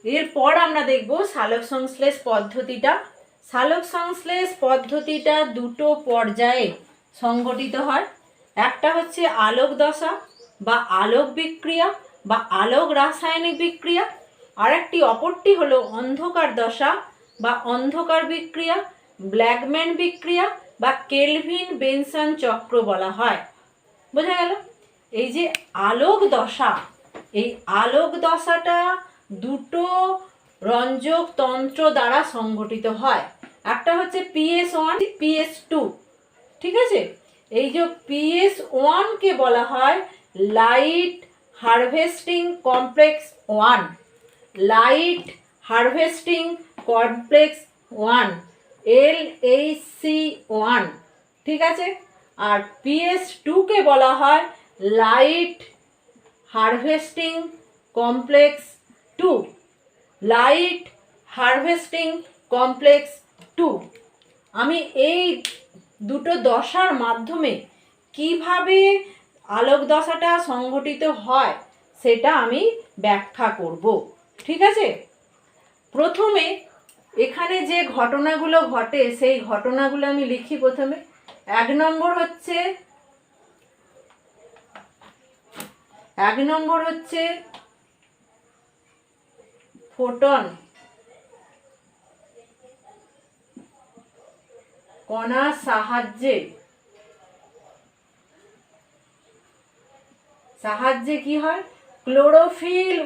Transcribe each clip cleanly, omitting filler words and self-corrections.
এরপর আমরা দেখব সালোক সংশ্লেষ পদ্ধতিটা। সালোক সংশ্লেষ পদ্ধতিটা দুটো পর্যায়ে সংগঠিত হয়। একটা হচ্ছে আলোক দশা বা আলোক বিক্রিয়া বা আলোক রাসায়নিক বিক্রিয়া, আর একটি অপরটি হলো অন্ধকার দশা বা অন্ধকার বিক্রিয়া, ব্ল্যাকম্যান বিক্রিয়া বা কেলভিন বেনসন চক্র বলা হয়। বোঝা গেল? এই যে আলোক দশা, এই আলোক দশাটা দুটো রঞ্জক তন্ত্র দ্বারা সংগঠিত হয়। একটা হচ্ছে PS1, PS2, ঠিক আছে? এই যে PS1 কে বলা হয় light harvesting complex 1, light harvesting complex 1, LHC1, ঠিক আছে? আর PS2 কে বলা হয় light harvesting complex 2, light harvesting complex 2। আমি এই দুটো দশার মাধ্যমে কিভাবে আলোক দশাটা সংঘটিত হয় সেটা আমি ব্যাখ্যা করব, ঠিক আছে? প্রথমে এখানে যে ঘটনাগুলো ঘটে সেই ঘটনাগুলো আমি লিখি। প্রথমে 1 নম্বর হচ্ছে ফোটন কণার সাহায্যে কি হয়? ক্লোরোফিল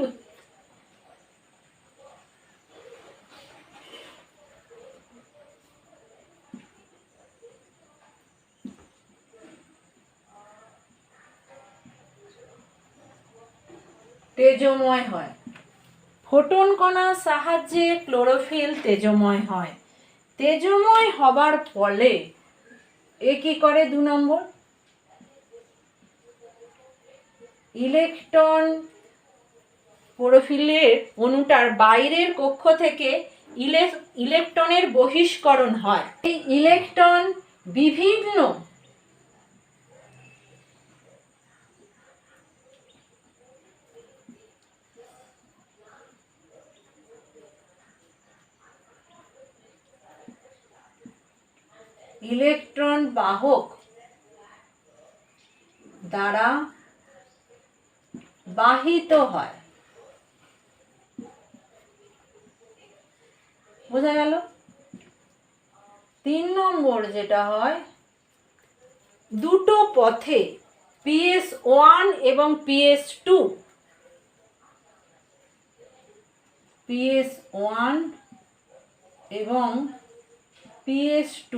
তেজময় হয়। ফোটন কণার সাহায্যে ক্লোরোফিল তেজময় হয়। তেজময় হবার ফলে এ কি করে? 2 নম্বর, ইলেকট্রন ক্লোরোফিলের অণুটার বাইরের কক্ষ থেকে ইলেকট্রনের বহিষ্করণ হয়। এই ইলেকট্রন বিভিন্ন ইলেকট্রন বাহক দ্বারা বাহিত হয়। বোঝা গেল? 3 নম্বর যেটা হয়, দুটো পথে PS1 এবং PS2, PS1 এবং PS2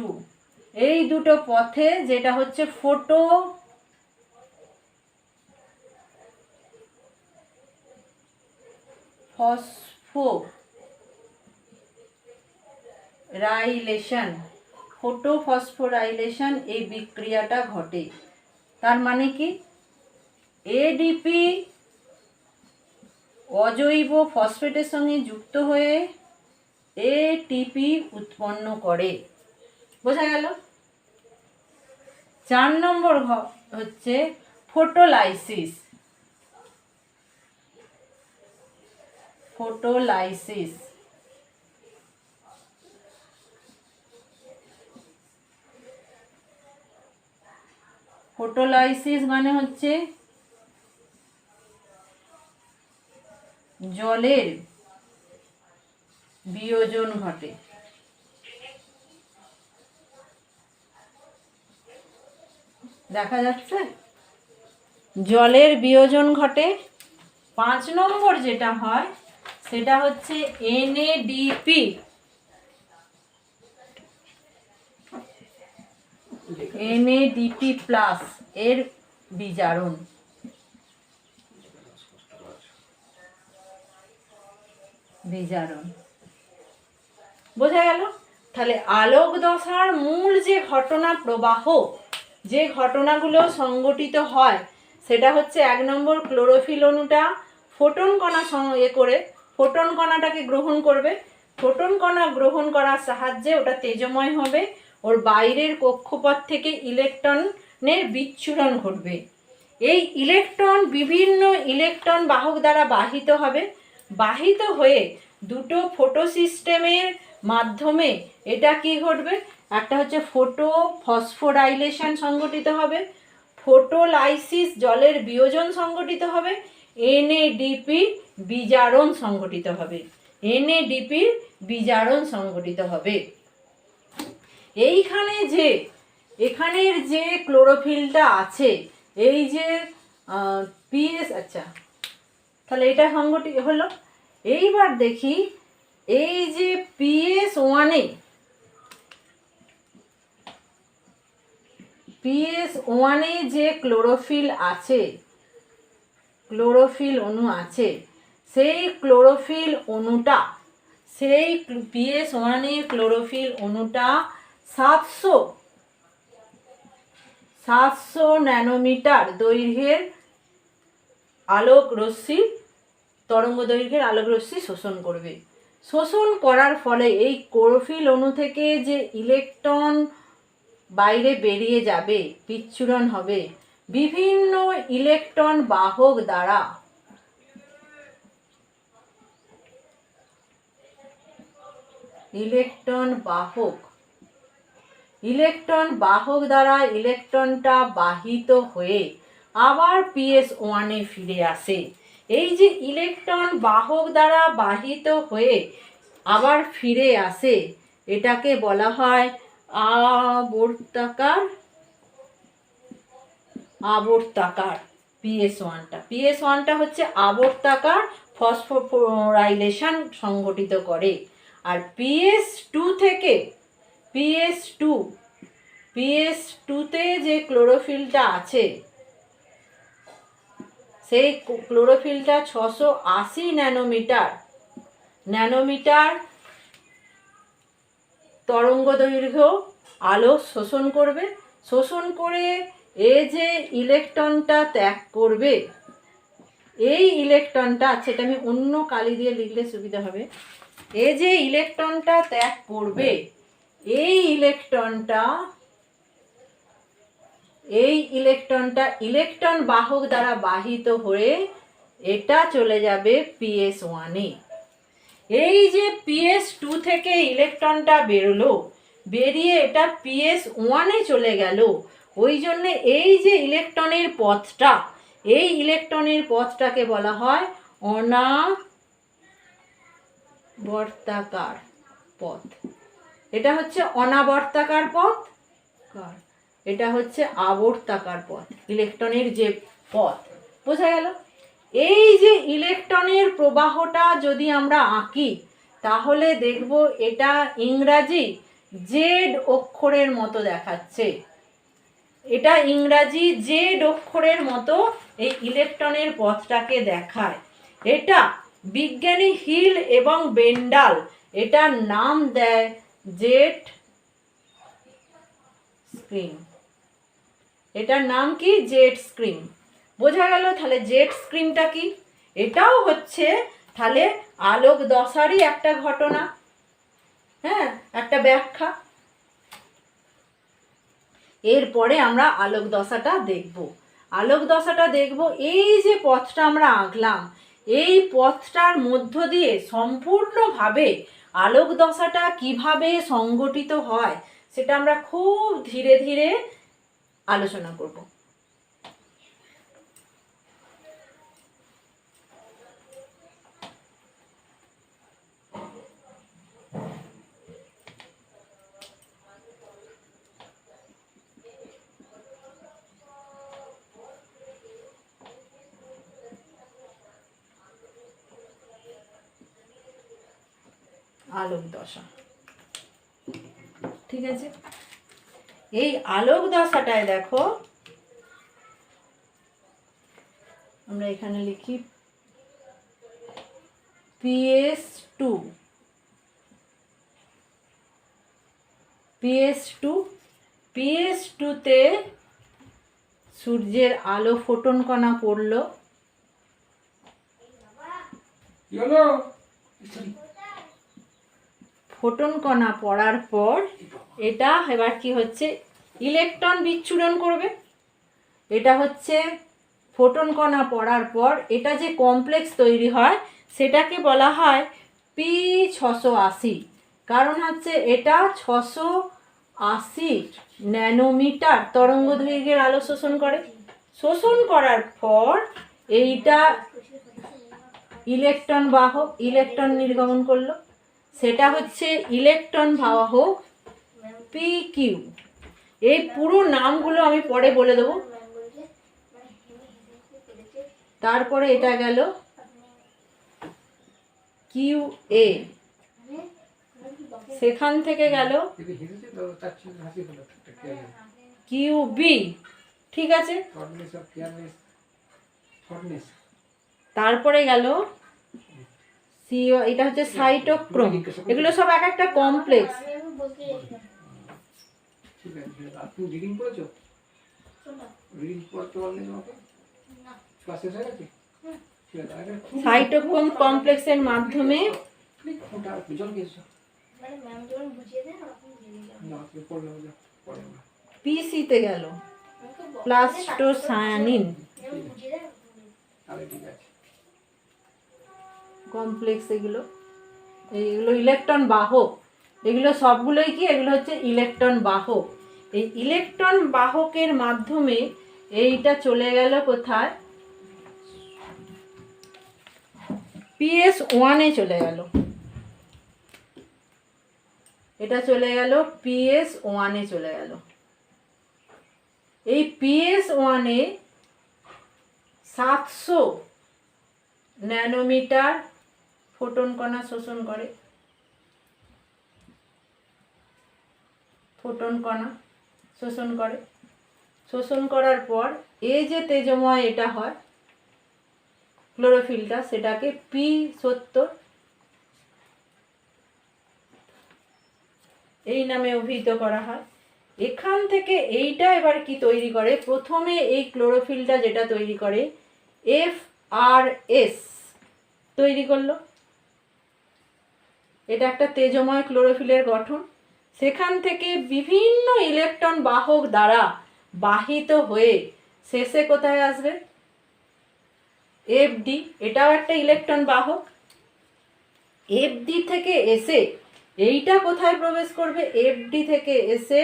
এই দুটো পথে যেটা হচ্ছে ফোটো ফসফোরাইলেশন এই বিক্রিয়াটা ঘটে। তার মানে কি? এডিপি অজৈব ফসফেটের সঙ্গে যুক্ত হয়ে এটিপি উৎপন্ন করে। বোঝা গেল? 4 নম্বর হচ্ছে ফটোলাইসিস। ফটোলাইসিস মানে হচ্ছে জলের বিয়োজন ঘটে। দেখা যাচ্ছে? জলের বিয়োজন ঘটে। 5 নম্বর যেটা হয় সেটা হচ্ছে NADP প্লাস এর বিজারণ। বোঝা গেল? তাহলে আলোক দশার মূল যে ঘটনা প্রবাহ, যে ঘটনাগুলো সংগঠিত হয় সেটা হচ্ছে 1 নম্বর, ক্লোরোফিল অণুটা ফোটন কণা করে ফোটন কণাটাকে গ্রহণ করবে। ফোটন কণা গ্রহণ করার সাহায্যে ওটা তেজময় হবে। ওর বাইরের কক্ষপথ থেকে ইলেকট্রনের বিচ্ছুরণ ঘটবে। এই ইলেকট্রন বিভিন্ন ইলেকট্রন বাহক দ্বারা বাহিত হবে। বাহিত হয়ে দুটো ফটো সিস্টেমের মাধ্যমে এটা কি ঘটবে, একটা হচ্ছে ফটো ফসফোরাইলেশন সংঘটিত হবে, ফটোলাইসিস জলের বিয়োজন সংঘটিত হবে, এনএডিপি বিজারণ সংঘটিত হবে, এনএডিপির বিজারণ সংঘটিত হবে। এইখানে যে এখানের যে ক্লোরোফিলটা আছে, এই যে পিএস, আচ্ছা তাহলে এটা সংগঠিত হলো। এইবার দেখি এই যে PS1 যে ক্লোরোফিল আছে, ক্লোরোফিল অণু আছে, সেই ক্লোরোফিল অণুটা, সেই PS1 ক্লোরোফিল অণুটা 700 ন্যানোমিটার দৈর্ঘ্যের আলোক রশ্মি, তরঙ্গ দৈর্ঘ্যের আলোক রশ্মি শোষণ করবে। শোষণ করার ফলে এই ক্লোরোফিল অণু থেকে যে ইলেকট্রন বাইরে বেরিয়ে যাবে, বিচ্ছুরণ হবে বিভিন্ন ইলেকট্রন বাহক দ্বারা। ইলেকট্রন বাহক দ্বারা ইলেকট্রনটা বাহিত হয়ে আবার PS1 ফিরে আসে। এই যে ইলেকট্রন বাহক দ্বারা বাহিত হয়ে আবার ফিরে আসে, এটাকে বলা হয় আবর্তাকার। PS1টা হচ্ছে আবর্তাকার ফসফোরাইলেশন সংঘটিত করে। আর PS2তে যে ক্লোরোফিলটা আছে, সেই ক্লোরোফিলটা 680 ন্যানোমিটার তরঙ্গ দৈর্ঘ্য আলো শোষণ করবে। শোষণ করে এ যে ইলেকট্রনটা ত্যাগ করবে, এই ইলেকট্রনটা, আচ্ছা এটা আমি অন্য কালি দিয়ে লিখলে সুবিধা হবে, এ যে ইলেকট্রনটা ত্যাগ করবে, এই ইলেকট্রনটা ইলেকট্রন বাহক দ্বারা বাহিত হয়ে এটা চলে যাবে PS1 এ। এই যে PS2 থেকে ইলেকট্রনটা বেরোলো, বেরিয়ে এটা PS1 এ চলে গেল, ওই জন্যে এই যে ইলেকট্রনের পথটাকে বলা হয় অনাবর্তাকার পথ। এটা হচ্ছে অনাবর্তাকার পথ, এটা হচ্ছে আবর্তাকার পথ, ইলেকট্রনের যে পথ। বোঝা গেল? এই যে ইলেকট্রনের প্রবাহটা যদি আমরা আঁকি, তাহলে দেখব এটা ইংরাজি জেড অক্ষরের মতো দেখাচ্ছে। এটা ইংরাজি জেড অক্ষরের মতো এই ইলেকট্রনের পথটাকে দেখায়। এটা বিজ্ঞানী হিল এবং বেন্ডাল এটার নাম দেয় জেট স্ক্রিন। এটার নাম কি? Jet screen. বোঝা গেল? তাহলে জেট স্ক্রিনটা কি? এটাও হচ্ছে তাহলে আলোক দশারই একটা ঘটনা, হ্যাঁ, একটা ব্যাখ্যা। এরপরে আমরা আলোক দশাটা দেখব। আলোক দশাটা দেখব, এই যে পথটা আমরা আঁকলাম, এই পথটার মধ্য দিয়ে সম্পূর্ণভাবে আলোক দশাটা কিভাবে সংগঠিত হয় সেটা আমরা খুব ধীরে ধীরে আলোচনা করব। আলোক দশা, ঠিক আছে। এই আলোক দশাটায় দেখো, আমরা এখানে লিখি PS2তে সূর্যের আলো ফোটন কণা পড়লো, ফোটন কণা পড়ার পর এটা এবার কি হচ্ছে, ইলেকট্রন বিচ্ছুরণ করবে। এটা হচ্ছে ফোটন কণা পড়ার পর এটা যে কমপ্লেক্স তৈরি হয় সেটাকে বলা হয় P680, কারণ হচ্ছে এটা 680 ন্যানোমিটার তরঙ্গ দৈর্ঘ্যের আলো শোষণ করে। শোষণ করার পর এইটা ইলেকট্রন বাহক ইলেকট্রন নির্গমন করলো, সেটা হচ্ছে ইলেকট্রন বাহক PQ। এই পুরো নামগুলো আমি পরে বলে দেবো। তারপরে এটা গেল QA, সেখান থেকে গেল QB, ঠিক আছে। তারপরে গেল CO, এটা হচ্ছে সাইটোক্রোম। এগুলো সব এক একটা কমপ্লেক্স। সাইটোক্রোম কমপ্লেক্সের মাধ্যমে পিসিতে গেল প্লাস্টোসায়ানিন কমপ্লেক্স। এগুলো ইলেকট্রন বাহক। এগুলো সবগুলোই কি, এগুলো হচ্ছে ইলেকট্রন বাহক। এই ইলেকট্রন বাহকের মাধ্যমে এইটা চলে গেল কোথায়, PS1-এ চলে গেল। এটা চলে গেল PS1-এ চলে গেল। এই PS1-এ 700 ন্যানোমিটার ফোটন কণা শোষণ করে। ফোটন কণা শোষণ করে। শোষণ করার পর এই যে তেজময় এটা হয় ক্লোরোফিলটা, সেটাকে P70 এই নামে অভিহিত করা হয়। এখান থেকে এইটা এবার কি তৈরি করে, প্রথমে এই ক্লোরোফিলটা যেটা তৈরি করে FRS তৈরি করলো। এটা একটা তেজময় ক্লোরোফিলের গঠন। সেখান থেকে বিভিন্ন ইলেকট্রন বাহক দ্বারা বাহিত হয়ে শেষে কোথায় আসবে, FD। এটাও একটা ইলেকট্রন বাহক। FD থেকে এসে এইটা কোথায় প্রবেশ করবে, FD থেকে এসে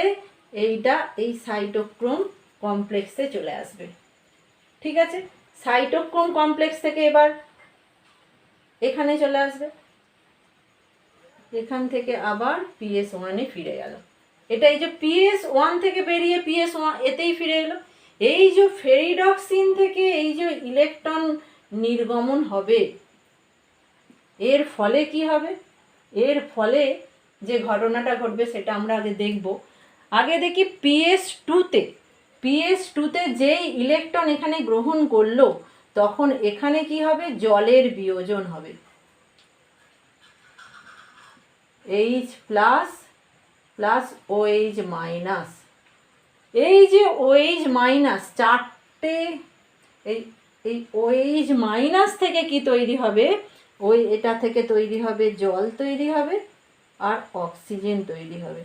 এইটা এই সাইটোক্রোম কমপ্লেক্সে চলে আসবে, ঠিক আছে। সাইটোক্রোম কমপ্লেক্স থেকে এবার এখানে চলে আসবে। এখান থেকে আবার PS1-এ ফিরে গেল। এটা এই যে PS1 থেকে বেরিয়ে PS1 এতেই ফিরে এলো। এই যে ফেরিডক্সিন থেকে এই যে ইলেকট্রন নির্গমন হবে, এর ফলে কি হবে, এর ফলে যে ঘটনাটা ঘটবে সেটা আমরা আগে দেখব। আগে দেখি PS2-তে যেই ইলেকট্রন এখানে গ্রহণ করলো, তখন এখানে কি হবে, জলের বিয়োজন হবে। H plus plus OH minus. এই যে OH মাইনাস চারটে, এই OH মাইনাস থেকে কি তৈরি হবে, এটা থেকে তৈরি হবে জল তৈরি হবে আর অক্সিজেন তৈরি হবে।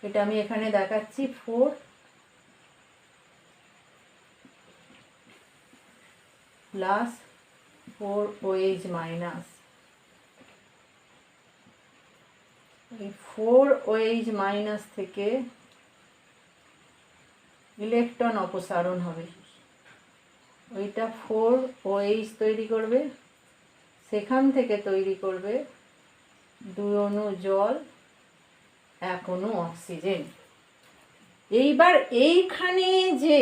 এটা আমি এখানে দেখাচ্ছি 4 প্লাস 4 OH মাইনাস। এই 4 OH মাইনাস থেকে ইলেকট্রন অপসারণ হবে। ওইটা 4 OH তৈরি করবে, সেখান থেকে তৈরি করবে 2 অণু জল, 1 অণু অক্সিজেন। এইবার এইখানে যে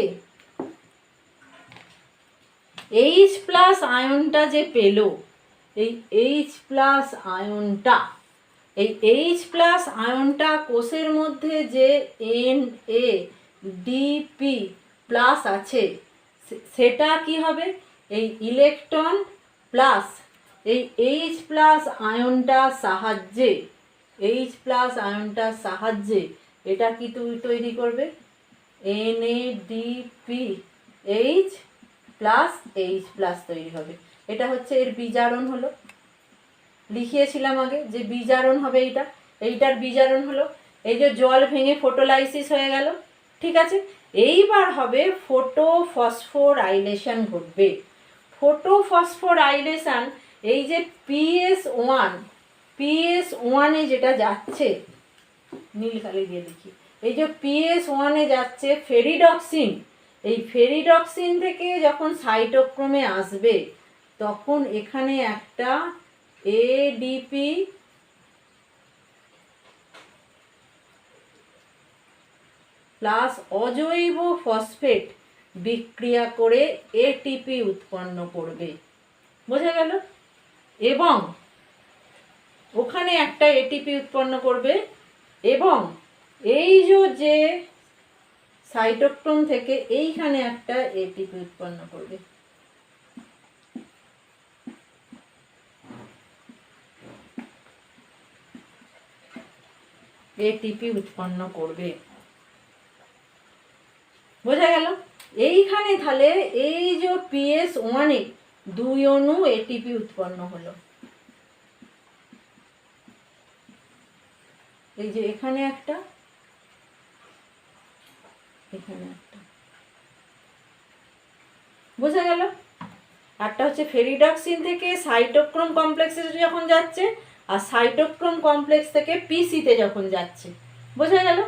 H প্লাস আয়নটা যে পেল, এই H প্লাস আয়নটা, এই H প্লাস আয়নটা কোষের মধ্যে যে NADP প্লাস আছে, সেটা কি হবে, এই ইলেকট্রন প্লাস এই H প্লাস আয়নটার সাহায্যে এটা কি তৈরি করবে, NADPH প্লাস H প্লাস তৈরি হবে। এটা হচ্ছে এর বিজারণ হলো, লিখিয়েছিলাম আগে যে বিজারণ হবে এইটার বিজারণ হলো। এই যে জল ভেঙে ফটোলাইসিস হয়ে গেল, ঠিক আছে। এইবার হবে ফটোফসফোরাইলেশন ঘটবে। ফটোফসফোরাইলেশন, এই যে PS1 যেটা যাচ্ছে, নীল কালি দিয়ে দেখি, এই যে PS1 যাচ্ছে ফেরিডক্সিন, এই ফেরিডক্সিন থেকে যখন সাইটোক্রোমে আসবে তখন এখানে একটা এডিপি প্লাস অজৈব ফসফেট বিক্রিয়া করে এটিপি উৎপন্ন করবে। বোঝা গেল? এবং ওখানে একটা এটিপি উৎপন্ন করবে এবং এই যে সাইটোক্রোম থেকে এইখানে একটা এটিপি উৎপন্ন করবে। এটিপি উৎপন্ন করবে। বোঝা গেল? এইখানে তাহলে এই যে PS1 দুই অণু এটিপি উৎপন্ন হলো। এই যে এখানে একটা, এখানে একটা। বোঝা গেল? একটা হচ্ছে ফেরিডক্সিন থেকে সাইটোক্রোম কমপ্লেক্সে যখন যাচ্ছে, আর সাইটোক্রোম কমপ্লেক্স থেকে পিসিতে যখন যাচ্ছে। বোঝা গেল?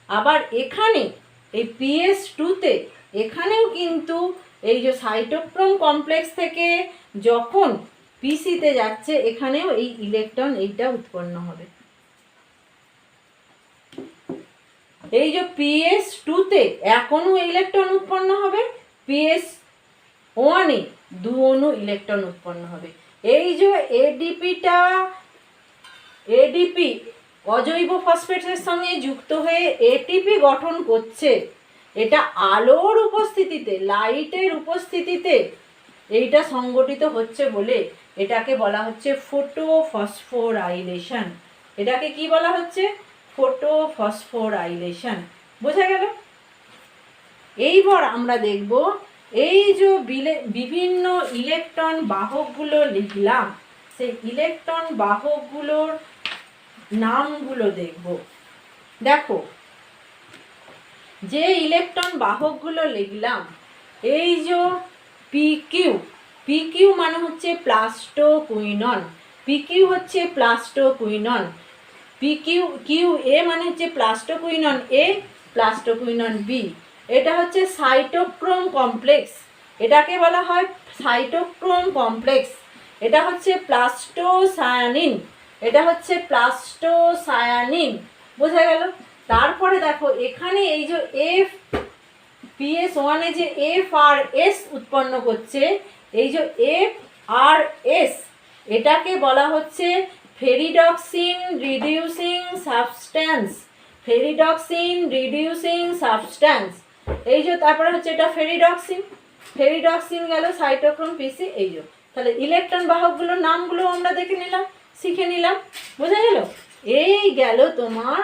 আবার এখানে এই PS2 এখানেও কিন্তু এই যে সাইটোক্রোম কমপ্লেক্স থেকে যখন পিসিতে যাচ্ছে, এখানেও এই ইলেকট্রন এইটা উৎপন্ন হবে। এই যে PS2 এক অণু ইলেকট্রন উৎপন্ন হবে, PS1 দু অণু ইলেকট্রন উৎপন্ন হবে। এই যে এডিপি অজৈব ফসফেটের সঙ্গে যুক্ত হয়ে এটিপি গঠন করছে, এটা আলোর উপস্থিতিতে, লাইটের উপস্থিতিতে এইটা সংগঠিত হচ্ছে বলে এটাকে বলা হচ্ছে ফটোফসফোরাইলেশন। এটাকে কি বলা হচ্ছে? ফটোফসফোরাইলেশন। বোঝা গেল? এইবার আমরা দেখব এই যে বিভিন্ন ইলেকট্রন বাহকগুলো লিখলাম, সেই ইলেকট্রন বাহকগুলোর নামগুলো দেখব। দেখো, যে ইলেকট্রন বাহকগুলো লিখলাম, এই যে পিকিউ মানে হচ্ছে প্লাস্টোকুইনন, পিকিউ হচ্ছে প্লাস্টোকুইনন, কিউ এ মানে হচ্ছে প্লাস্টোকুইনন এ, প্লাস্টোকুইনন বি। এটা হচ্ছে সাইটোক্রোম কমপ্লেক্স, এটাকে বলা হয় সাইটোক্রোম কমপ্লেক্স। এটা হচ্ছে প্লাস্টোসায়ানিন, এটা হচ্ছে প্লাস্টোসায়ানিন। বোঝা গেল? তারপরে দেখো এখানে এই যে PS1 যে এফ আর এস উৎপন্ন করছে, এই যে এফ আর এস, এটাকে বলা হচ্ছে ferredoxin reducing substance, ferredoxin reducing substance. এই যে তারপরে হচ্ছে এটা ফেরিডক্সিন গেল সাইটোক্রোম পিসি। এই যে তাহলে ইলেকট্রন বাহকগুলোর নামগুলো আমরা দেখে নিলাম, শিখে নিলাম। বোঝা গেল? এই গেল তোমার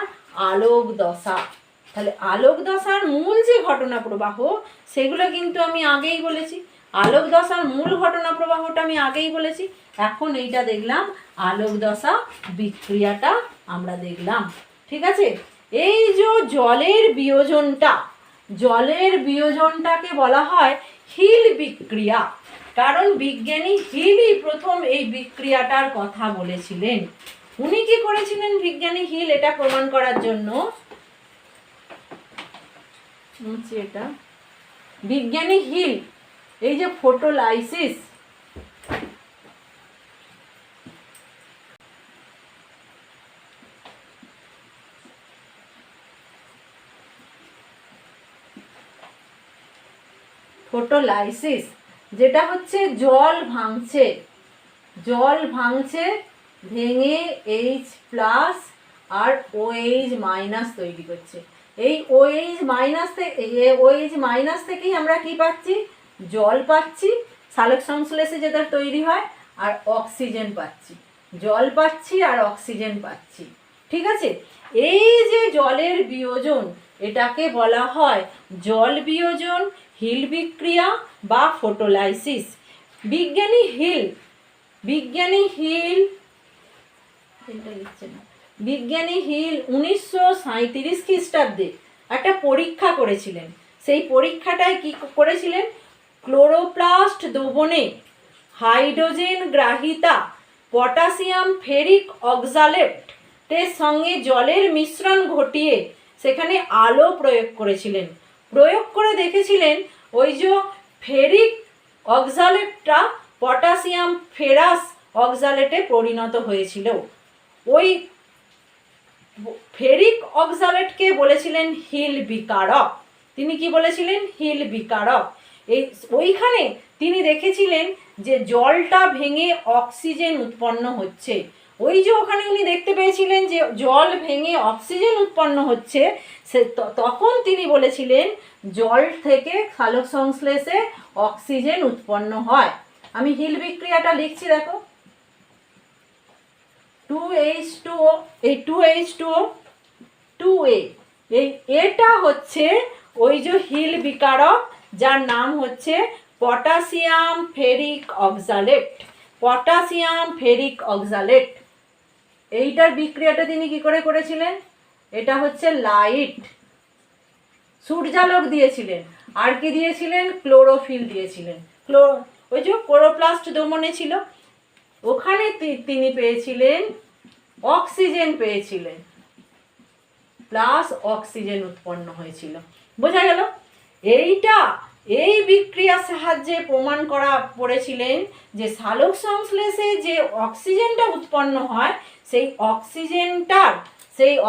আলোক দশা। তাহলে আলোক দশার মূল যে ঘটনা প্রবাহ, সেগুলো কিন্তু আমি আগেই বলেছি। আলোক দশার মূল ঘটনা প্রবাহটা আমি আগেই বলেছি। এখন এইটা দেখলাম আলোক দশা বিক্রিয়াটা আমরা দেখলাম। ঠিক আছে? এই যে জলের বিয়োজনটাকে বলা হয় হিল বিক্রিয়া, কারণ বিজ্ঞানী হিলই প্রথম এই বিক্রিয়াটার কথা বলেছিলেন। উনি কি করেছিলেন বিজ্ঞানী হিল? এটা প্রমাণ করার জন্য এটা বিজ্ঞানী হিল এই যে ফটোলাইসিস, যেটা হচ্ছে জল ভাঙছে, ভেঙে H+ আর OH- তৈরি করছে। এই OH- থেকেই আমরা কি পাচ্ছি? জল পাচ্ছি, সালোক সংশ্লেষে যেটা তৈরি হয়, আর অক্সিজেন পাচ্ছি। জল পাচ্ছি আর অক্সিজেন পাচ্ছি। ঠিক আছে? এই যে জলের বিয়োজন, এটাকে বলা হয় জল বিয়োজন, হিল বিক্রিয়া বা ফটোলাইসিস। বিজ্ঞানী হিল 1937 খ্রিস্টাব্দে একটা পরীক্ষা করেছিলেন। সেই পরীক্ষাটায় কি করেছিলেন, ক্লোরোপ্লাস্ট দ্রবণে হাইড্রোজেন গ্রাহিতা পটাশিয়াম ফেরিক অক্সালেটের সঙ্গে জলের মিশ্রণ ঘটিয়ে সেখানে আলো প্রয়োগ করেছিলেন। প্রয়োগ করে দেখেছিলেন ওই যে ফেরিক অক্সালেটটা পটাশিয়াম ফেরাস অক্সালেটে পরিণত হয়েছিল। ওই ফেরিক অক্সালেটকে বলেছিলেন হিল বিকারক। তিনি কি বলেছিলেন, হিল বিকারক। ওইখানে তিনি দেখেছিলেন যে জলটা ভেঙে অক্সিজেন উৎপন্ন হচ্ছে। ওই যে ওখানে উনি দেখতে পেয়েছিলেন যে জল ভেঙে অক্সিজেন উৎপন্ন হচ্ছে, তখন তিনি বলেছিলেন জল থেকে সালোক সংশ্লেষে অক্সিজেন উৎপন্ন হয়। আমি হিল বিক্রিয়াটা লিখছি, দেখো 2H2O, এই 2H2O 2A, এই এটা হচ্ছে ওই যে হিল বিকারক, যার নাম হচ্ছে potassium ferric oxalate. Potassium ferric oxalate এইটার বিক্রিয়াটা তিনি কি করে করেছিলেন, এটা হচ্ছে লাইট সূর্যালোক দিয়েছিলেন, আর কি দিয়েছিলেন, ক্লোরোফিল দিয়েছিলেন। ওই যে ক্লোরোপ্লাস্ট দ্রবণে ছিল, ওখানে তিনি পেয়েছিলেন অক্সিজেন, পেয়েছিলেন প্লাস অক্সিজেন উৎপন্ন হয়েছিল। বোঝা গেল? এই বিক্রিয়ার সাহায্যে প্রমাণ করা পড়েছিলেন যে সালোক সংশ্লেষে যে অক্সিজেনটা উৎপন্ন হয়, সেই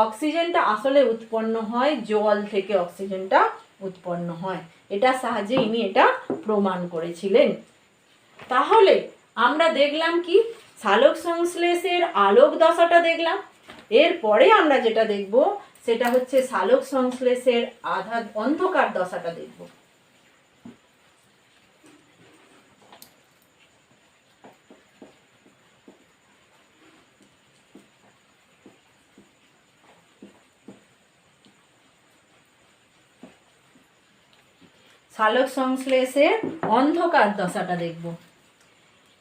অক্সিজেনটা আসলে উৎপন্ন হয় জল থেকে, অক্সিজেনটা উৎপন্ন হয়। এটার সাহায্যে ইনি এটা প্রমাণ করেছিলেন। তাহলে আমরা দেখলাম কি, সালোক সংশ্লেষের আলোক দশাটা দেখলাম। এরপরে আমরা যেটা দেখব সেটা হচ্ছে সালোক সংশ্লেষের অন্ধকার দশাটা দেখব। সালোক সংশ্লেষের অন্ধকার দশাটা দেখব।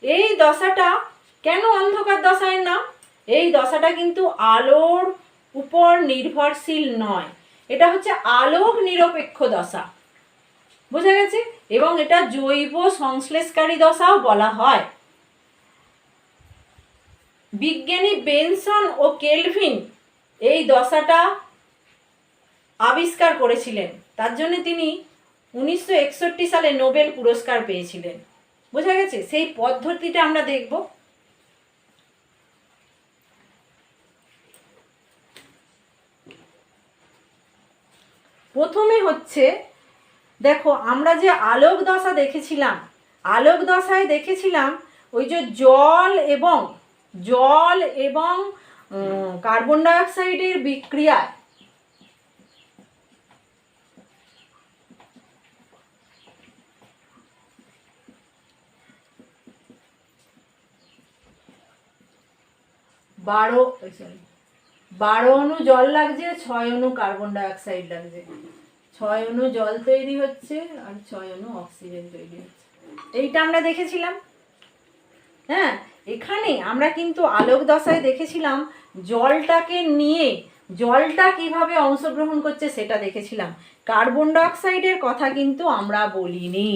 এই দশাটা কেন অন্ধকার দশার নাম? এই দশাটা কিন্তু আলোর উপর নির্ভরশীল নয়, এটা হচ্ছে আলোক নিরপেক্ষ দশা। বোঝা গেছে? এবং এটা জৈব সংশ্লেষকারী দশাও বলা হয়। বিজ্ঞানী বেনসন ও কেলভিন এই দশাটা আবিষ্কার করেছিলেন, তার জন্য তিনি 1961 সালে নোবেল পুরস্কার পেয়েছিলেন। বোঝা গেছে? সেই পদ্ধতিটা আমরা দেখব। প্রথমে হচ্ছে, দেখো আমরা যে আলোক দশা দেখেছিলাম, আলোক দশায় দেখেছিলাম ওই যে জল এবং কার্বন ডাইঅক্সাইডের বিক্রিয়ায় বারো অণু জল লাগছে, 6 অণু কার্বন ডাইঅক্সাইড লাগছে, 6 অণু জল তৈরি হচ্ছে আর 6 অণু অক্সিজেন তৈরি হচ্ছে। এইটা আমরা দেখেছিলাম। হ্যাঁ, এখানে আমরা কিন্তু আলোক দশায় দেখেছিলাম জলটাকে নিয়ে জলটা কিভাবে অংশগ্রহণ করছে সেটা দেখেছিলাম। কার্বন ডাইঅক্সাইডের কথা কিন্তু আমরা বলিনি,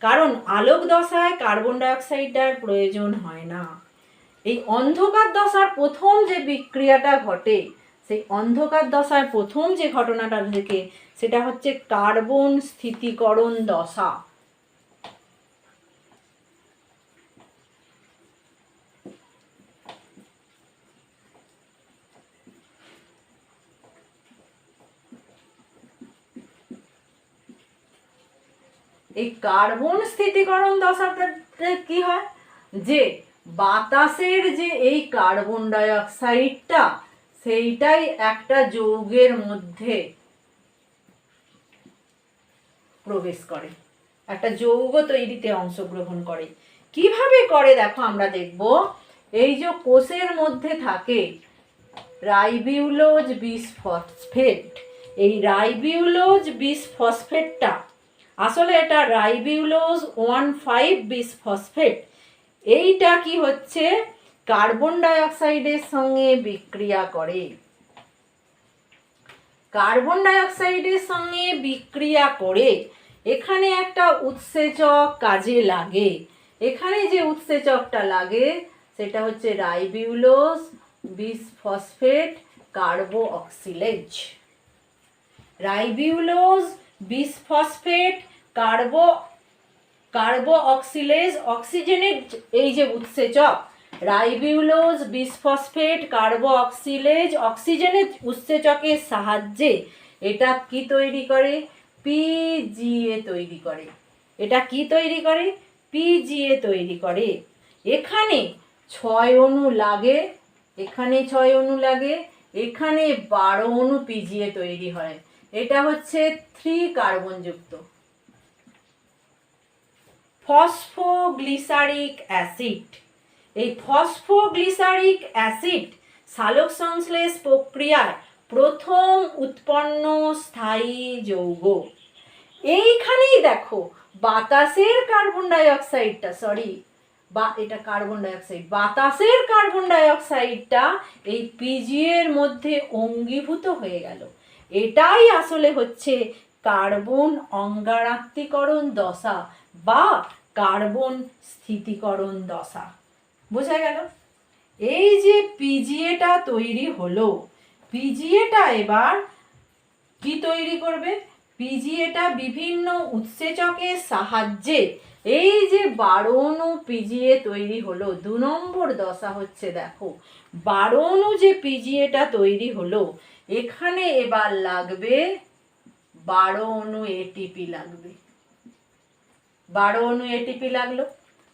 কারণ আলোক দশায় কার্বন ডাইঅক্সাইডের প্রয়োজন হয় না। এই অন্ধকার দশার প্রথম যে বিক্রিয়াটা ঘটে, সেই অন্ধকার দশার প্রথম যে ঘটনাটা থেকে, সেটা হচ্ছে কার্বন স্থিতিকরণ দশা। এই কার্বন স্থিতিকরণ দশাতে কি হয়, যে বাতাসের যে এই কার্বন ডাইঅক্সাইডটা, সেইটাই একটা যৌগের মধ্যে প্রবেশ করে, একটা যৌগ তৈরিতে অংশগ্রহণ করে। কিভাবে করে দেখো, আমরা দেখব। এই যে কোষের মধ্যে থাকে রাইবিউলোজ বিসফসফেট, এই রাইবিউলোজ বিসফসফেটটা আসলে এটা রাইবিউলোজ 1,5 বিসফসফেট। এইটা কি হচ্ছে, কার্বন ডাইঅক্সাইডের সঙ্গে বিক্রিয়া করে। কার্বন ডাইঅক্সাইডের সঙ্গে বিক্রিয়া করে এখানে একটা উৎসেচক কাজে লাগে। এখানে যে উৎসেচকটা লাগে সেটা হচ্ছে রাইবিউলোজ বিসফসফেট কার্বোঅক্সিলেজ। রাইবিউলোজ বিসফসফেট কার্বোঅক্সিলেজ অক্সিজেনের এই যে উৎসেচক রাইবিউলোজ বিসফসফেট কার্বোঅক্সিলেজ অক্সিজেনের উৎসেচকের সাহায্যে এটা কি তৈরি করে? পিজিএ তৈরি করে। এটা কি তৈরি করে? পিজিএ তৈরি করে। এখানে 6 অণু লাগে, এখানে 6 অণু লাগে, এখানে 12 অণু পিজিএ তৈরি হয়। এটা হচ্ছে 3 কার্বনযুক্ত ফসফোগ্লিসারিক অ্যাসিড। এই ফসফোগ্লিসারিক অ্যাসিড সালোক সংশ্লেষ প্রক্রিয়ায় প্রথম উৎপন্ন স্থায়ী যৌগ। এইখানেই দেখো বাতাসের কার্বন ডাইঅক্সাইডটা এটা কার্বন ডাইঅক্সাইড, বাতাসের কার্বন ডাইঅক্সাইডটা এই পিজিএর মধ্যে অঙ্গীভূত হয়ে গেল। এটাই আসলে হচ্ছে কার্বন অঙ্গারাত্মীকরণ দশা বা কার্বন স্থিতিকরণ দশা। বোঝা গেল? এই যে পিজিএটা তৈরি হলো, পিজিএটা এবার কি তৈরি করবে? পিজিএটা বিভিন্ন উৎসেচকের সাহায্যে এই যে 12 অণু পিজিএ তৈরি হলো, 2 নম্বর দশা হচ্ছে দেখো 12 অণু যে পিজিএটা তৈরি হলো এখানে এবার লাগবে 12 অণু এটিপি লাগবে। 12 অণু এটিপি লাগলো।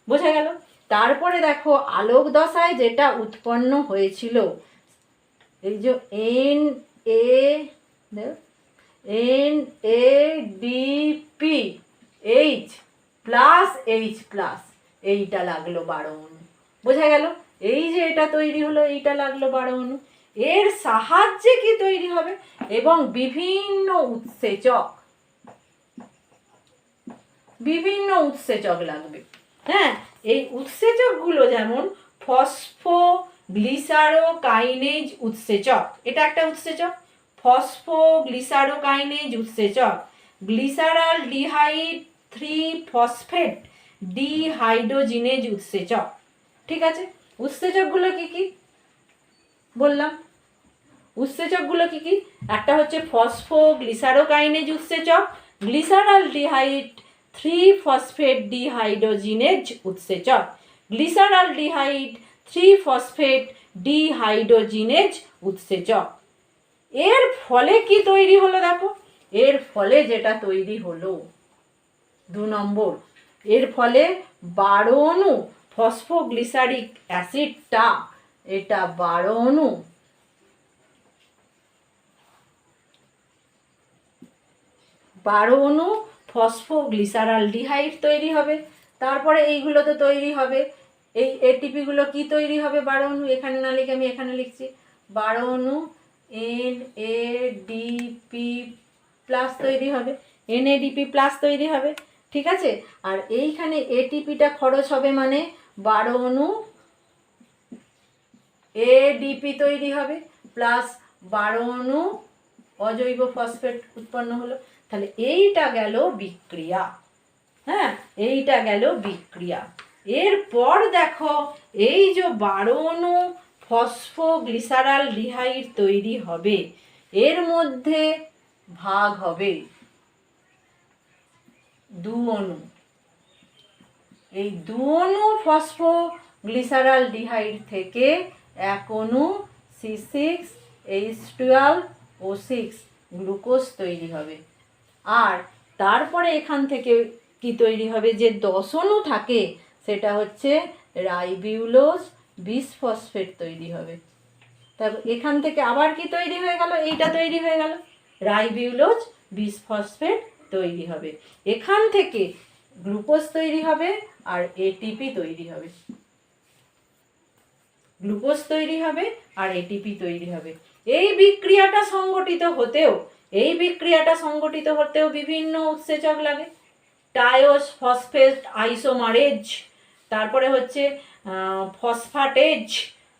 বোঝা গেল? তারপরে দেখো আলোক দশায় যেটা উৎপন্ন হয়েছিল এই যে NADPH প্লাস H প্লাস, এইটা লাগলো 12 অণু। বোঝা গেল? এই যে এটা তৈরি হলো এইটা লাগলো 12 অণু। এর সাহায্যে কি তৈরি হবে? এবং বিভিন্ন উৎসেচক লাগবে। হ্যাঁ, এই উৎসেচকগুলো যেমন ফসফোগ্লিসারোকাইনেজ উৎসেচক, এটা একটা উৎসেচক। ফসফোগ্লিসারোকাইনেজ উৎসেচক, গ্লিসারালডিহাইড 3 ফসফেট ডিহাইড্রোজিনেজ উৎসেচক। ঠিক আছে? উৎসেচকগুলো কি কি বললাম? উৎসেচকগুলো কি কি? একটা হচ্ছে ফসফোগ্লিসারোকাইনেজ উৎসেচক, গ্লিসারালডিহাইড 3 ফসফেট ডিহাইড্রোজিনেজ উৎসেচক, গ্লিসারালডিহাইড 3 ফসফেট ডিহাইড্রোজিনেজ উৎসেচক। এর ফলে কি তৈরি হলো দেখো? এর ফলে যেটা তৈরি হলো 2 নম্বর, এর ফলে 12 অণু ফসফোগ্লিসারিক অ্যাসিডটা, এটা 12 অণু ফসফোগ্লিসারালডিহাইড তৈরি হবে। তারপরে এইগুলো তো তৈরি হবে, এই এটিপিগুলো কি তৈরি হবে? 12 অণু, এখানে না লিখে আমি এখানে লিখছি 12 অণু NADP প্লাস তৈরি হবে, NADP প্লাস তৈরি হবে। ঠিক আছে? আর এইখানে এটিপিটা খরচ হবে মানে 12 অণু ADP তৈরি হবে প্লাস 12 অণু অজৈব ফসফেট উৎপন্ন হলো। তাহলে এইটা গেল বিক্রিয়া। হ্যাঁ, এইটা গেল বিক্রিয়া। এরপর দেখো এই যে 12 অণু ফসফোগ্লিসারালডিহাইড তৈরি হবে, এর মধ্যে ভাগ হবে 2 অণু। এই 2 অণু ফসফোগ্লিসারালডিহাইড থেকে 1 অণু C6H12O6 গ্লুকোজ তৈরি হবে। আর তারপরে এখান থেকে কি তৈরি হবে? যে 10 অণু থাকে সেটা হচ্ছে রাইবিউলোজ বিসফসফেট তৈরি হবে। তারপর এখান থেকে আবার কি তৈরি হয়ে গেল? এইটা তৈরি হয়ে গেল, রাইবিউলোজ বিসফসফেট তৈরি হবে। এখান থেকে গ্লুকোজ তৈরি হবে আর এটিপি তৈরি হবে। গ্লুকোজ তৈরি হবে আর এটিপি তৈরি হবে। এই বিক্রিয়াটা সংগঠিত হতেও বিভিন্ন উৎসেচক লাগে। টায়োস ফসফেট আইসোমারেজ, তারপরে হচ্ছে ফসফাটেজ,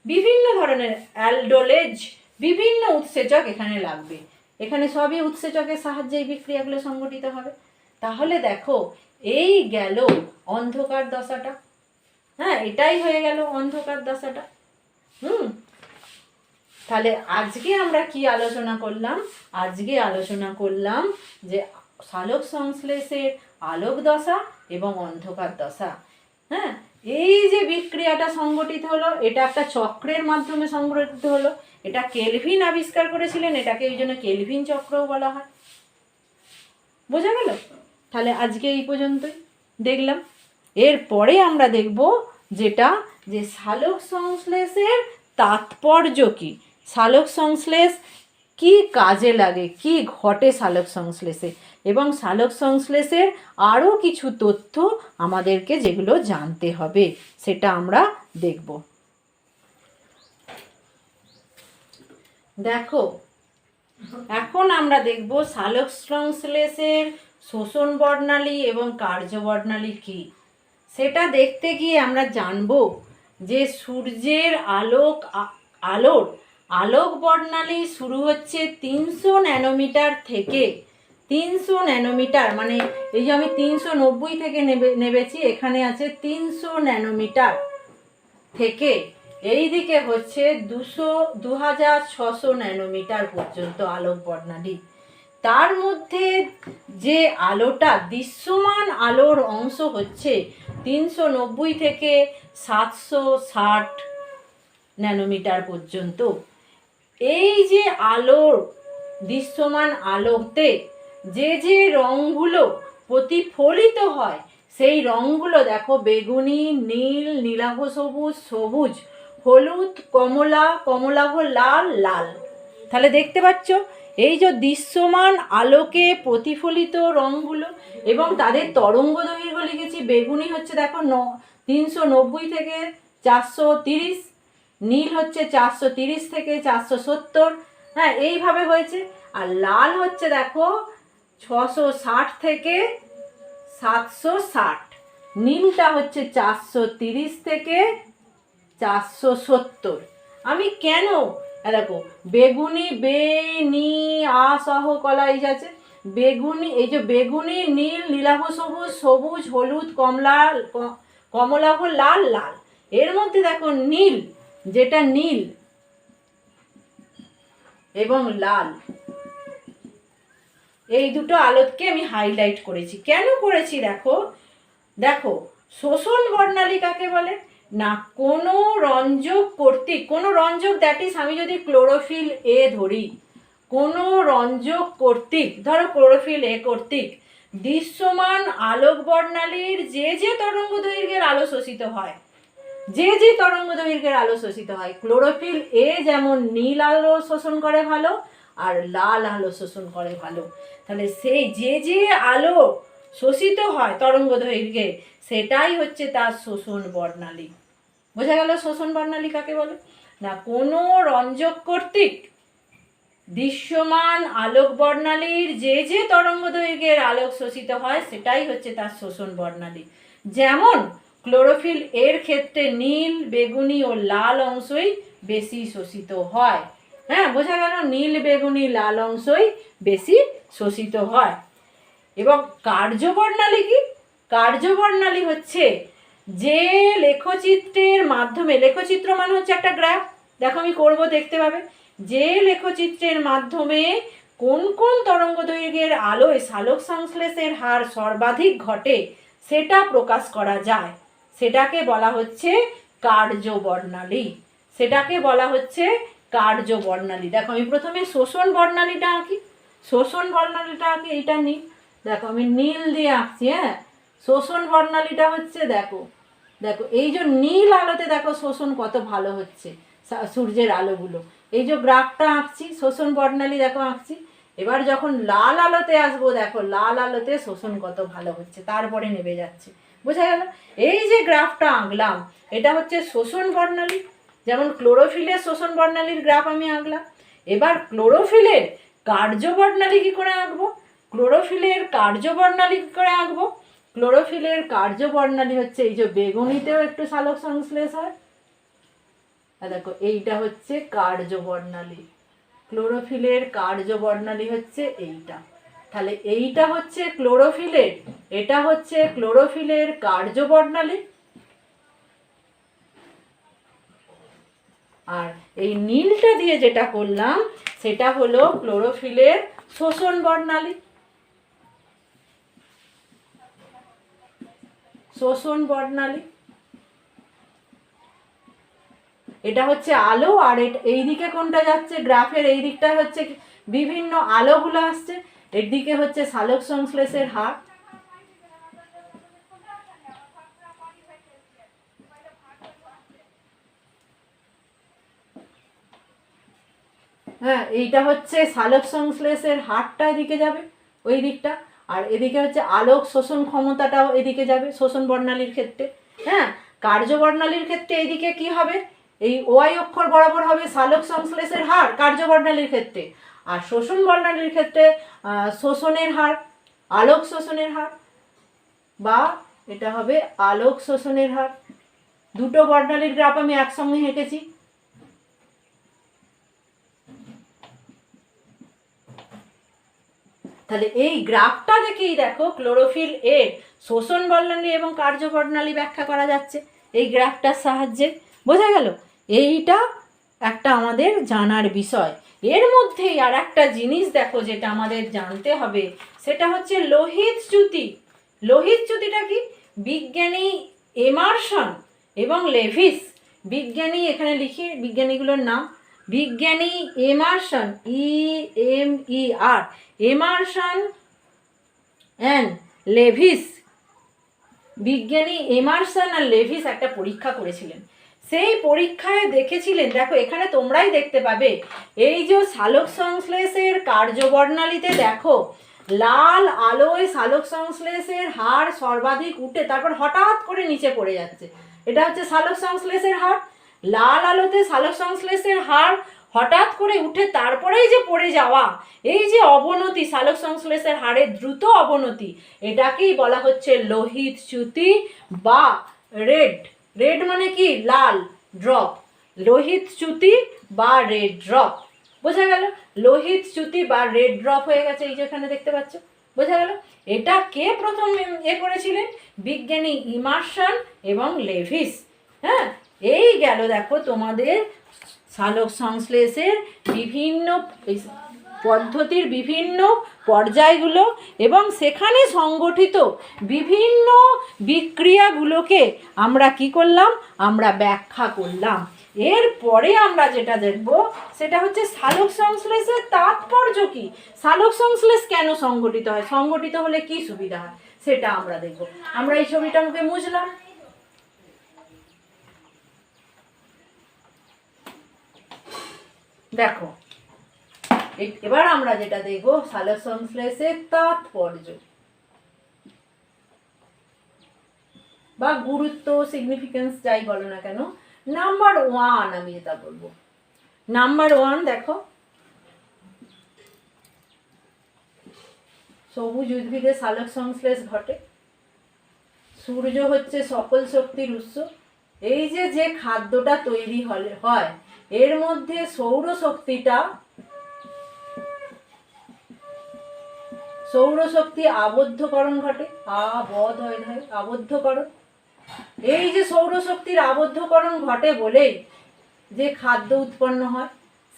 বিভিন্ন ধরনের অ্যালডোলেজ, বিভিন্ন উৎসেচক এখানে লাগবে। এখানে সবই উৎসেচকের সাহায্যে এই বিক্রিয়াগুলো সংঘটিত হবে। তাহলে দেখো এই গেল অন্ধকার দশাটা। হ্যাঁ, এটাই হয়ে গেল অন্ধকার দশাটা। তাহলে আজকে আমরা কি আলোচনা করলাম? আজকে আলোচনা করলাম যে সালোক সংশ্লেষের আলোক দশা এবং অন্ধকার দশা। হ্যাঁ, এই যে বিক্রিয়াটা সংঘটিত হলো, এটা একটা চক্রের মাধ্যমে সংঘটিত হলো। এটা কেলভিন আবিষ্কার করেছিলেন, এটাকে ওই জন্য কেলভিন চক্রও বলা হয়। বোঝা গেল? তাহলে আজকে এই পর্যন্তই দেখলাম। এরপরে আমরা দেখব যেটা যে সালোক সংশ্লেষের তাৎপর্য কী, সালোক সংশ্লেষ কি কাজে লাগে, কি ঘটে সালোক সংশ্লেষে, এবং সালোক সংশ্লেষের আরও কিছু তথ্য আমাদেরকে যেগুলো জানতে হবে সেটা আমরা দেখব। দেখো, এখন আমরা দেখব সালোক সংশ্লেষের শোষণ বর্ণালী এবং কার্যবর্ণালী কি। সেটা দেখতে গিয়ে আমরা জানব যে সূর্যের আলোর আলোক বর্ণালী শুরু হচ্ছে 300 ন্যানোমিটার থেকে। 300 ন্যানোমিটার মানে এই যে আমি 390 থেকে নেবেছি, এখানে আছে 300 ন্যানোমিটার থেকে এই দিকে হচ্ছে 2600 ন্যানোমিটার পর্যন্ত আলোক বর্ণালী। তার মধ্যে যে আলোটা দৃশ্যমান আলোর অংশ হচ্ছে 390 থেকে 760 ন্যানোমিটার পর্যন্ত। এই যে আলোর দৃশ্যমান আলোতে যে যে রঙগুলো প্রতিফলিত হয় সেই রঙগুলো দেখো বেগুনি, নীল, নীলাভ সবুজ, সবুজ, হলুদ, কমলা, কমলাভ লাল, লাল। তাহলে দেখতে পাচ্ছ এই যে দৃশ্যমান আলোকে প্রতিফলিত রঙগুলো এবং তাদের তরঙ্গ দৈর্ঘ্য লিখেছি। বেগুনি হচ্ছে দেখো 390 থেকে 430, নীল হচ্ছে 430 থেকে 470। হ্যাঁ, এইভাবে হয়েছে। আর লাল হচ্ছে দেখো 660 থেকে 760, নীলটা হচ্ছে 430 থেকে 470। আমি কেন দেখো বেগুনি নি আ সহ কলাই আছে বেগুনি, এই যে বেগুনি, নীল, নীলাভ সবুজ, সবুজ, হলুদ, কমলাভ লাল, লাল। এর মধ্যে দেখো নীল, যেটা নীল এবং লাল, এই দুটো আলোকে আমি হাইলাইট করেছি। কেন করেছি দেখো, দেখো শোষণ বর্ণালী কাকে বলে না, কোনো রঞ্জক কর্তৃক, কোনো রঞ্জক দ্যাট ইজ আমি যদি ক্লোরোফিল এ ধরি, কোনো রঞ্জক কর্তৃক, ধরো ক্লোরোফিল এ কর্তৃক দৃশ্যমান আলোক বর্ণালীর যে যে তরঙ্গ দৈর্ঘ্যের আলো শোষিত হয়, যে যে তরঙ্গ দৈর্ঘ্যের আলো শোষিত হয়, ক্লোরোফিল এ যেমন নীল আলো শোষণ করে ভালো আর লাল আলো শোষণ করে ভালো। তাহলে সেই যে যে আলো শোষিত হয় তরঙ্গ দৈর্ঘ্যে সেটাই হচ্ছে তার শোষণ বর্ণালী। বোঝা গেল শোষণ বর্ণালী কাকে বলে না, কোনো রঞ্জক কর্তৃক দৃশ্যমান আলোক বর্ণালীর যে যে তরঙ্গ দৈর্ঘ্যের আলোক শোষিত হয় সেটাই হচ্ছে তার শোষণ বর্ণালী। যেমন ক্লোরোফিল এর ক্ষেত্রে নীল, বেগুনি ও লাল অংশই বেশি শোষিত হয়। হ্যাঁ, বোঝা গেল নীল, বেগুনি, লাল অংশই বেশি শোষিত হয়। এবং কার্যবর্ণালী কি, কার্যবর্ণালী হচ্ছে যে লেখচিত্রের মাধ্যমে, লেখচিত্র মানে হচ্ছে একটা গ্রাফ, দেখো আমি করব দেখতে পাবে, যে লেখচিত্রের মাধ্যমে কোন কোন তরঙ্গ দৈর্ঘ্যের আলোয় সালোক সংশ্লেষের হার সর্বাধিক ঘটে সেটা প্রকাশ করা যায়, সেটাকে বলা হচ্ছে কার্যবর্ণালী, সেটাকে বলা হচ্ছে কার্যবর্ণালী। দেখো আমি প্রথমে শোষণ বর্ণালীটা আঁকি, শোষণ বর্ণালীটা আঁকি, এইটা নীল, দেখো আমি নীল দিয়ে আঁকছি। হ্যাঁ, শোষণ বর্ণালীটা হচ্ছে দেখো, দেখো এই যে নীল আলোতে দেখো শোষণ কত ভালো হচ্ছে সূর্যের আলোগুলো, এই যে গ্রাফটা আঁকছি শোষণ বর্ণালী দেখো আঁকছি। এবার যখন লাল আলোতে আসবো দেখো লাল আলোতে শোষণ কত ভালো হচ্ছে, তারপরে নেমে যাচ্ছে। বোঝা গেল? এই যে গ্রাফটা আঁকলাম এটা হচ্ছে শোষণ বর্ণালী, যেমন ক্লোরোফিলের শোষণ বর্ণালীর গ্রাফ আমি আঁকলাম। এবার ক্লোরোফিলের কার্যবর্ণালী কী করে আঁকবো, ক্লোরোফিলের কার্যবর্ণালী কী করে আঁকবো, ক্লোরোফিলের কার্যবর্ণালী হচ্ছে এই যে বেগুনিতেও একটু সালোক সংশ্লেষ হয়, দেখো এইটা হচ্ছে কার্যবর্ণালী। ক্লোরোফিলের কার্যবর্ণালী হচ্ছে এইটা। তাহলে এইটা হচ্ছে ক্লোরোফিলের, এটা হচ্ছে ক্লোরোফিলের কার্যবর্ণালী, আর এই নীলটা দিয়ে যেটা করলাম সেটা হলো ক্লোরোফিলের শোষণ বর্ণালী। শোষণ বর্ণালী এটা হচ্ছে আলো, আর এই দিকে কোনটা যাচ্ছে গ্রাফের এই দিকটা হচ্ছে বিভিন্ন আলোগুলো আসছে, এর দিকে হচ্ছে সালোক সংশ্লেষের হার। হ্যাঁ, এইটা হচ্ছে সালোক সংশ্লেষের হারটা এদিকে যাবে ওই দিকটা, আর এদিকে হচ্ছে আলোক শোষণ ক্ষমতাটাও এদিকে যাবে শোষণ বর্ণালীর ক্ষেত্রে। হ্যাঁ, কার্যবর্ণালীর ক্ষেত্রে এইদিকে কি হবে, এই ওয়াই অক্ষর বরাবর হবে সালোক সংশ্লেষের হার কার্যবর্ণালীর ক্ষেত্রে, আর শোষণ বর্ণালীর ক্ষেত্রে শোষণের হার, আলোক শোষণের হার, বা এটা হবে আলোক শোষণের হার। দুটো বর্ণালীর গ্রাফ আমি একসঙ্গে হেঁটেছি। তাহলে এই গ্রাফটা দেখেই দেখো ক্লোরোফিল এর শোষণ বর্ণালী এবং কার্যবর্ণালী ব্যাখ্যা করা যাচ্ছে এই গ্রাফটার সাহায্যে। বোঝা গেল? এইটা একটা আমাদের জানার বিষয়। এর মধ্যেই আর একটা জিনিস দেখো যেটা আমাদের জানতে হবে, সেটা হচ্ছে লোহিত চ্যুতি। লোহিত চ্যুতিটা কি? বিজ্ঞানী এমারসন এবং লেভিস, বিজ্ঞানী এখানে লিখি বিজ্ঞানীগুলোর নাম, বিজ্ঞানী এমারসন EMER, এমারসন অ্যান্ড লেভিস, বিজ্ঞানী এমারসন আর লেভিস একটা পরীক্ষা করেছিলেন। সেই পরীক্ষায় দেখেছিলেন, দেখো এখানে তোমরাই দেখতে পাবে, এই যে সালোক সংশ্লেষের কার্যবর্ণালীতে দেখো লাল আলোয় সালোক সংশ্লেষের হার সর্বাধিক উঠে তারপর হঠাৎ করে নিচে পড়ে যাচ্ছে, এটা হচ্ছে সালোক সংশ্লেষের হার। লাল আলোতে সালোক সংশ্লেষের হার হঠাৎ করে উঠে তারপরেই যে পড়ে যাওয়া, এই যে অবনতি, সালোক সংশ্লেষের হারের দ্রুত অবনতি, এটাকেই বলা হচ্ছে লোহিত চ্যুতি বা রেড। রেড মানে কি? লাল ড্রপ। লোহিত চ্যুতি বা রেড ড্রপ। বোঝা গেল? লোহিত চ্যুতি বা রেড ড্রপ হয়ে গেছে, এই যেখানে দেখতে পাচ্ছ। বোঝা গেল? এটা কে প্রথম করেছিলেন? বিজ্ঞানী ইমারসন এবং লেভিস। হ্যাঁ, এই গেল দেখো তোমাদের সালোক সংশ্লেষের বিভিন্ন পদ্ধতির বিভিন্ন পর্যায়গুলো এবং সেখানে সংগঠিত বিভিন্ন বিক্রিয়াগুলোকে আমরা কি করলাম? আমরা ব্যাখ্যা করলাম। এরপরে আমরা যেটা দেখব সেটা হচ্ছে সালোক সংশ্লেষের তাৎপর্য কি, সালোক সংশ্লেষ কেন সংগঠিত হয়, সংগঠিত হলে কি সুবিধা হয়, সেটা আমরা দেখব। আমরা এই ছবিটা মুখে বুঝলাম। দেখো এবার আমরা যেটা দেখব সালোক সংশ্লেষের তাৎপর্য বা গুরুত্ব, সিগনিফিকেন্স যাই বলো না কেন। নাম্বার 1 আমি যেটা বলবো, নাম্বার 1 দেখো, সবুজ উদ্ভিদে সালোক সংশ্লেষ ঘটে। সূর্য হচ্ছে সকল শক্তির উৎস। এই যে খাদ্যটা তৈরি হয় এর মধ্যে সৌরশক্তি আবদ্ধকরণ ঘটে, আবদ্ধকরণ। এই যে সৌরশক্তির আবদ্ধকরণ ঘটে বলেই যে খাদ্য উৎপন্ন হয়,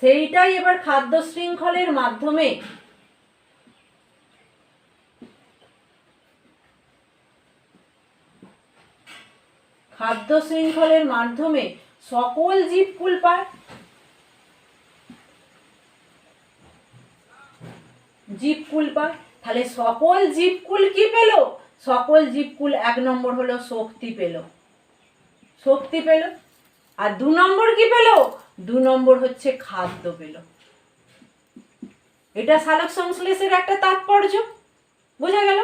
সেইটাই এবার খাদ্য শৃঙ্খলের মাধ্যমে সকল জীবকুল পায়। তাহলে সকল জীবকুল কি পেল? সকল জীবকুল 1 নম্বর হলো শক্তি পেল। আর 2 নম্বর কি পেল? 2 নম্বর হচ্ছে খাদ্য পেল। এটা সালোক সংশ্লেষের একটা তাৎপর্য। বোঝা গেল?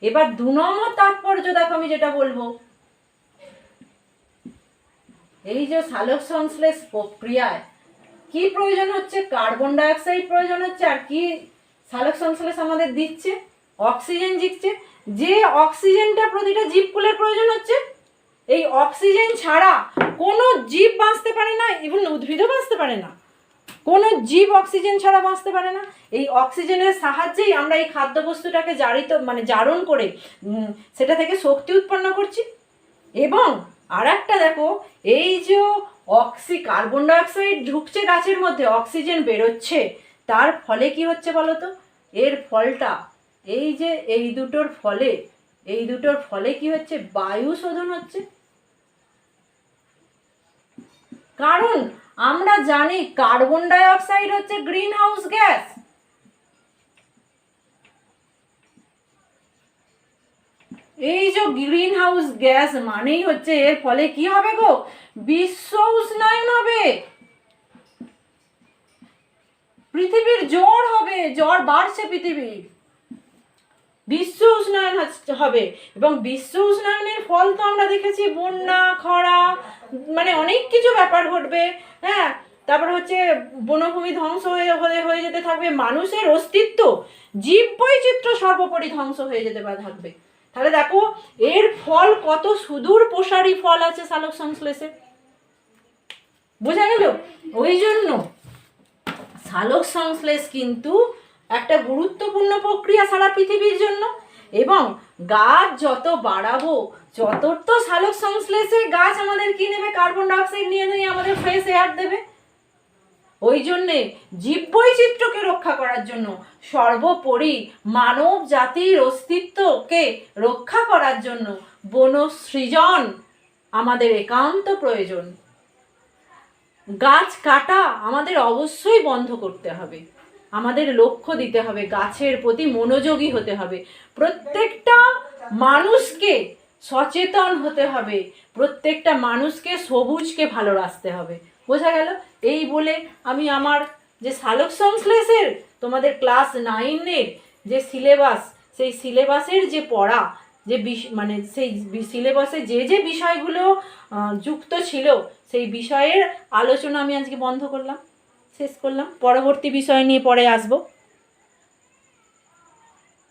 এবার 2 নম্বর তাৎপর্য দেখো আমি যেটা বলবো, এই যে সালোক সংশ্লেষ প্রক্রিয়ায় কি প্রয়োজন হচ্ছে? কার্বন ডাই অক্সাইড প্রয়োজন হচ্ছে। আর কি সালোক সংশ্লেষ আমাদের দিচ্ছে? অক্সিজেন দিচ্ছে। যে অক্সিজেনটা প্রতিটা জীবকুলের প্রয়োজন হচ্ছে, এই অক্সিজেন ছাড়া কোনো জীব বাঁচতে পারে না, ইভেন উদ্ভিদও বাঁচতে পারে না। কোনো জীব অক্সিজেন ছাড়া বাঁচতে পারে না। এই অক্সিজেনের সাহায্যেই আমরা এই খাদ্যবস্তুটাকে জারণ করে সেটা থেকে শক্তি উৎপন্ন করছি। এবং আর একটা দেখো, এই যে কার্বন ডাইঅক্সাইড ঢুকছে গাছের মধ্যে, অক্সিজেন বেরোচ্ছে, তার ফলে কি হচ্ছে বলো তো? এর ফলটা এই দুটোর ফলে কি হচ্ছে? বায়ু শোধন হচ্ছে। কারণ আমরা জানি কার্বন ডাইঅক্সাইড হচ্ছে গ্রিন হাউস গ্যাস। এই যে গ্রিন হাউস গ্যাস মানেই হচ্ছে এর ফলে কি হবে গো? বিশ্ব উষ্ণায়ন হবে, পৃথিবীর জ্বর হবে, জ্বর বাড়ছে পৃথিবীর, বিশ্ব উষ্ণায়ন হবে। এবং বিশ্ব উষ্ণায়নের ফল তো আমরা দেখেছি, বন্যা, খরা, মানে অনেক কিছু ব্যাপার ঘটবে। হ্যাঁ, তারপর হচ্ছে বনভূমি ধ্বংস হয়ে যেতে থাকবে, মানুষের অস্তিত্ব, জীববৈচিত্র্য সর্বোপরি ধ্বংস হয়ে যেতে থাকবে। তাহলে দেখো এর ফল কত সুদূর প্রসারী ফল আছে সালোক সংশ্লেষে, বোঝা গেল? ওই জন্য সালোক সংশ্লেষ কিন্তু একটা গুরুত্বপূর্ণ প্রক্রিয়া সারা পৃথিবীর জন্য। এবং গাছ যত বাড়াবো যত তো সালোক সংশ্লেষে গাছ আমাদের কি নেবে? কার্বন ডাইঅক্সাইড নিয়ে আমাদের ফ্রেশ এয়ার দেবে। ওই জন্যে জীববৈচিত্র্যকে রক্ষা করার জন্য, সর্বোপরি মানব জাতির অস্তিত্বকে রক্ষা করার জন্য বনসৃজন আমাদের একান্ত প্রয়োজন। গাছ কাটা আমাদের অবশ্যই বন্ধ করতে হবে, আমাদের লক্ষ্য দিতে হবে, গাছের প্রতি মনোযোগী হতে হবে, প্রত্যেকটা মানুষকে সচেতন হতে হবে, প্রত্যেকটা মানুষকে সবুজকে ভালোবাসতে হবে। বোঝা গেল? এই বলে আমি আমার যে সালোক সংশ্লেষের তোমাদের ক্লাস 9-এর যে সিলেবাস, সেই সিলেবাসের যে পড়া, যে মানে সেই সিলেবাসে যে বিষয়গুলো যুক্ত ছিল, সেই বিষয়ের আলোচনা আমি আজকে বন্ধ করলাম, শেষ করলাম। পরবর্তী বিষয় নিয়ে পরে আসবো।